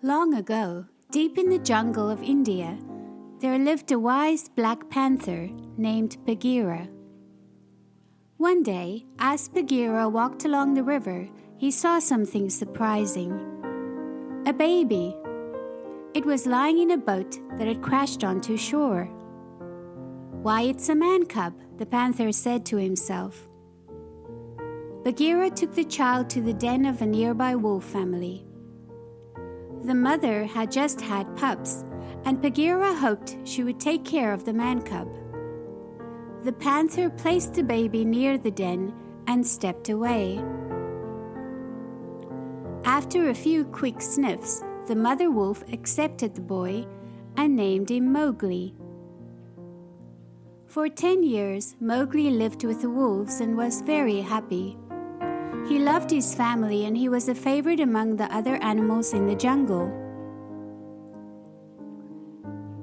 Long ago, deep in the jungle of India, there lived a wise black panther named Bagheera. One day, as Bagheera walked along the river, he saw something surprising. A baby. It was lying in a boat that had crashed onto shore. "Why, it's a man cub," the panther said to himself. Bagheera took the child to the den of a nearby wolf family. The mother had just had pups, and Bagheera hoped she would take care of the man cub. The panther placed the baby near the den and stepped away. After a few quick sniffs, the mother wolf accepted the boy and named him Mowgli. For 10 years, Mowgli lived with the wolves and was very happy. He loved his family and he was a favorite among the other animals in the jungle.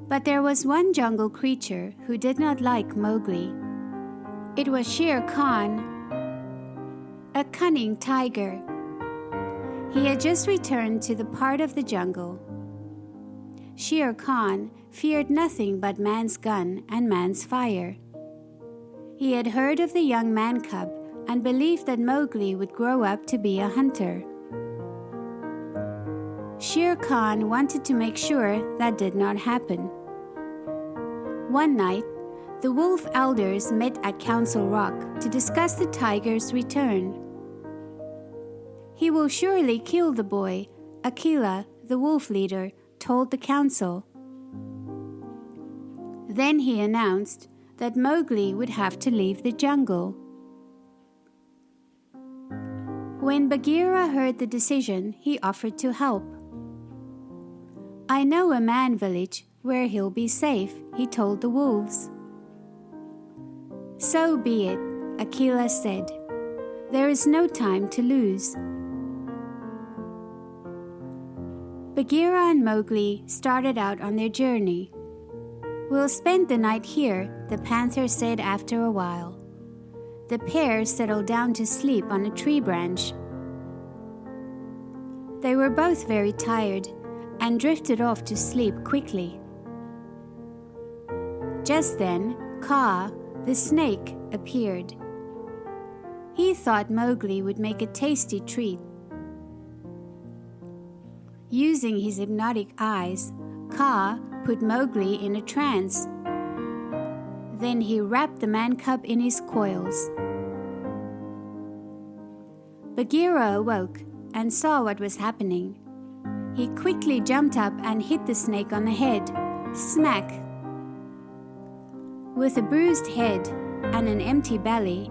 But there was one jungle creature who did not like Mowgli. It was Shere Khan, a cunning tiger. He had just returned to the part of the jungle. Shere Khan feared nothing but man's gun and man's fire. He had heard of the young man cub and believed that Mowgli would grow up to be a hunter. Shere Khan wanted to make sure that did not happen. One night, the wolf elders met at Council Rock to discuss the tiger's return. "He will surely kill the boy," Akela, the wolf leader, told the council. Then he announced that Mowgli would have to leave the jungle. When Bagheera heard the decision, he offered to help. "I know a man village where he'll be safe," he told the wolves. "So be it," Akela said. "There is no time to lose." Bagheera and Mowgli started out on their journey. "We'll spend the night here," the panther said after a while. The pair settled down to sleep on a tree branch. They were both very tired and drifted off to sleep quickly. Just then, Kaa, the snake, appeared. He thought Mowgli would make a tasty treat. Using his hypnotic eyes, Kaa put Mowgli in a trance. Then he wrapped the man cub in his coils. Bagheera awoke and saw what was happening. He quickly jumped up and hit the snake on the head. Smack! With a bruised head and an empty belly,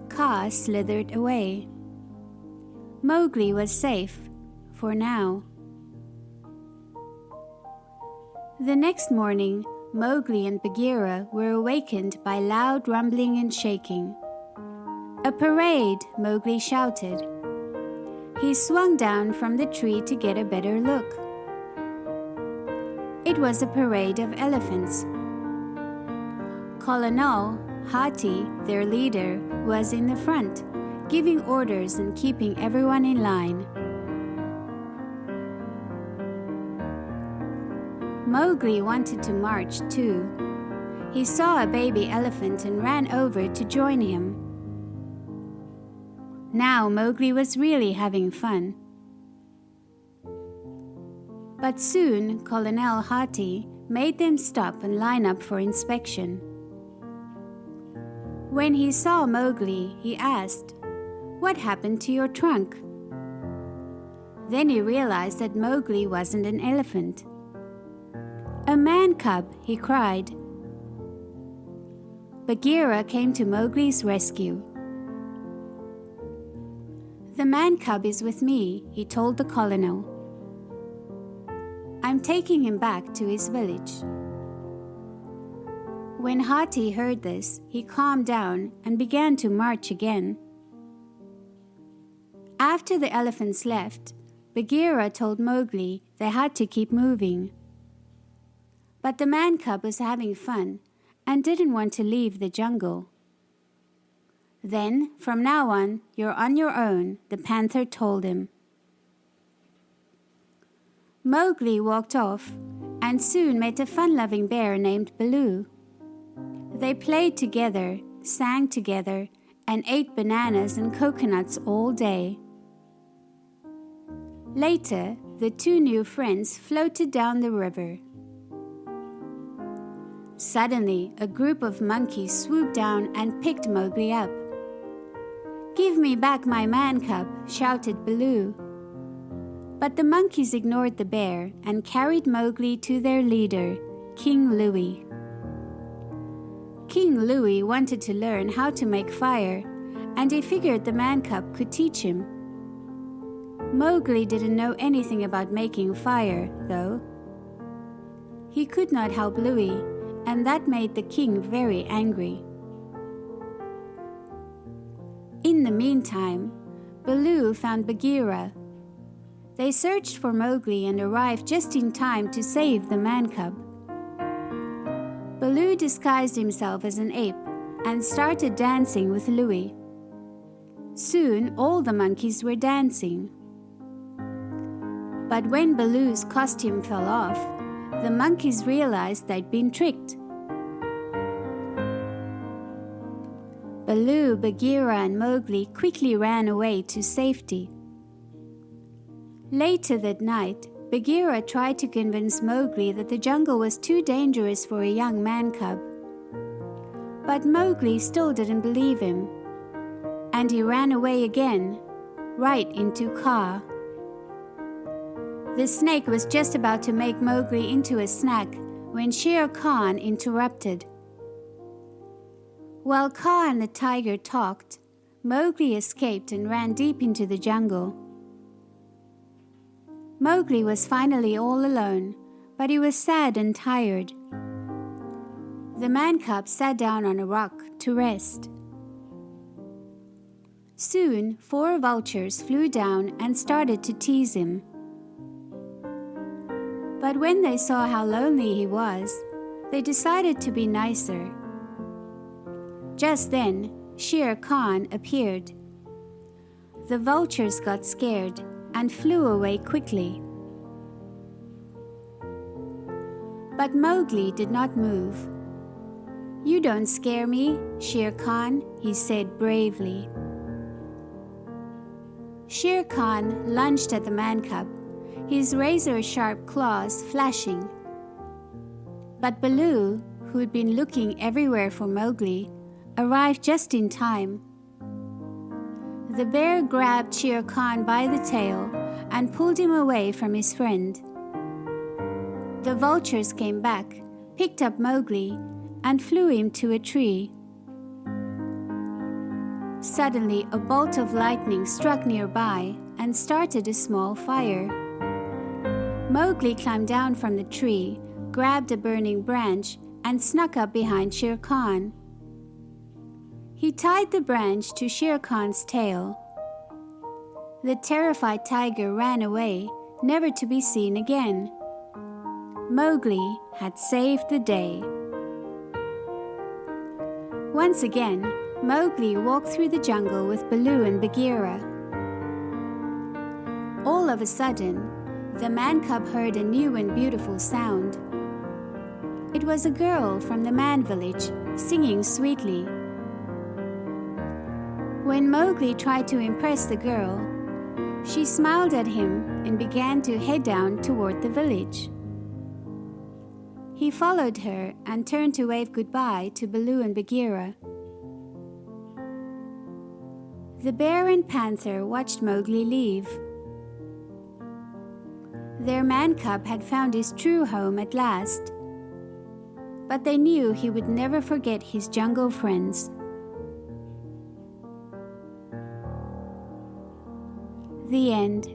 Kaa slithered away. Mowgli was safe, for now. The next morning, Mowgli and Bagheera were awakened by loud rumbling and shaking. "A parade!" Mowgli shouted. He swung down from the tree to get a better look. It was a parade of elephants. Colonel Hati, their leader, was in the front, giving orders and keeping everyone in line. Mowgli wanted to march too. He saw a baby elephant and ran over to join him. Now Mowgli was really having fun. But soon Colonel Hati made them stop and line up for inspection. When he saw Mowgli, he asked, "What happened to your trunk?" Then he realized that Mowgli wasn't an elephant. "A man cub!" he cried. Bagheera came to Mowgli's rescue. "The man cub is with me," he told the colonel. "I'm taking him back to his village." When Hati heard this, he calmed down and began to march again. After the elephants left, Bagheera told Mowgli they had to keep moving. But the man cub was having fun and didn't want to leave the jungle. "Then, from now on, you're on your own," the panther told him. Mowgli walked off and soon met a fun-loving bear named Baloo. They played together, sang together, and ate bananas and coconuts all day. Later, the two new friends floated down the river. Suddenly, a group of monkeys swooped down and picked Mowgli up. "Give me back my man cub," shouted Baloo. But the monkeys ignored the bear and carried Mowgli to their leader, King Louie. King Louie wanted to learn how to make fire, and he figured the man cub could teach him. Mowgli didn't know anything about making fire, though. He could not help Louie, and that made the king very angry. In the meantime, Baloo found Bagheera. They searched for Mowgli and arrived just in time to save the man cub. Baloo disguised himself as an ape and started dancing with Louie. Soon all the monkeys were dancing. But when Baloo's costume fell off, the monkeys realized they'd been tricked. Baloo, Bagheera, and Mowgli quickly ran away to safety. Later that night, Bagheera tried to convince Mowgli that the jungle was too dangerous for a young man cub. But Mowgli still didn't believe him, and he ran away again, right into Kaa. The snake was just about to make Mowgli into a snack when Shere Khan interrupted. While Kaa and the tiger talked, Mowgli escaped and ran deep into the jungle. Mowgli was finally all alone, but he was sad and tired. The man cub sat down on a rock to rest. Soon, 4 vultures flew down and started to tease him. But when they saw how lonely he was, they decided to be nicer. Just then, Shere Khan appeared. The vultures got scared and flew away quickly. But Mowgli did not move. "You don't scare me, Shere Khan," he said bravely. Shere Khan lunged at the man cub, his razor-sharp claws flashing. But Baloo, who had been looking everywhere for Mowgli, arrived just in time. The bear grabbed Shere Khan by the tail and pulled him away from his friend. The vultures came back, picked up Mowgli, and flew him to a tree. Suddenly, a bolt of lightning struck nearby and started a small fire. Mowgli climbed down from the tree, grabbed a burning branch, and snuck up behind Shere Khan. He tied the branch to Shere Khan's tail. The terrified tiger ran away, never to be seen again. Mowgli had saved the day. Once again, Mowgli walked through the jungle with Baloo and Bagheera. All of a sudden, the man cub heard a new and beautiful sound. It was a girl from the man village singing sweetly. When Mowgli tried to impress the girl, she smiled at him and began to head down toward the village. He followed her and turned to wave goodbye to Baloo and Bagheera. The bear and panther watched Mowgli leave. Their man cub had found his true home at last, but they knew he would never forget his jungle friends. The end.